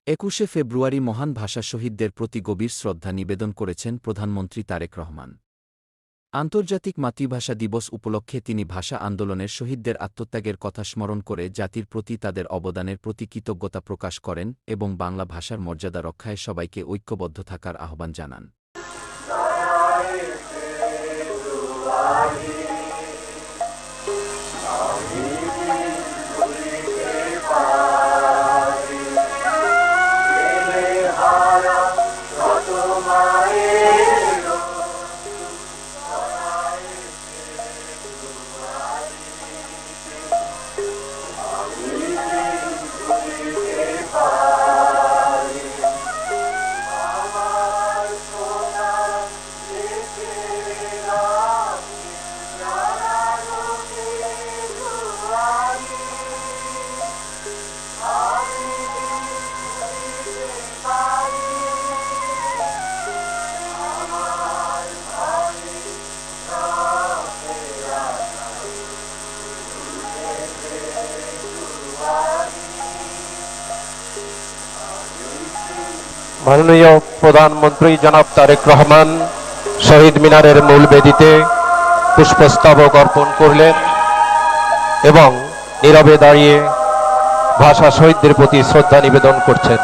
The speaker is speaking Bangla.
21শে ফেব্রুয়ারি মহান ভাষা শহীদদের প্রতি গভীর শ্রদ্ধা নিবেদন করেছেন প্রধানমন্ত্রী তারেক রহমান। আন্তর্জাতিক মাতৃভাষা দিবস উপলক্ষে তিনি ভাষা আন্দোলনের শহীদদের আত্মত্যাগের কথা স্মরণ করে জাতির প্রতি তাদের অবদানের প্রতি কৃতজ্ঞতা প্রকাশ করেন এবং বাংলা ভাষার মর্যাদা রক্ষায় সবাইকে ঐক্যবদ্ধ থাকার আহ্বান জানান। মাননীয় প্রধানমন্ত্রী জনাব তারেক রহমান শহীদ মিনারের মূল বেদিতে পুষ্পস্তবক অর্পণ করলেন এবং নীরবে দাঁড়িয়ে ভাষা শহীদদের প্রতি শ্রদ্ধা নিবেদন করছেন।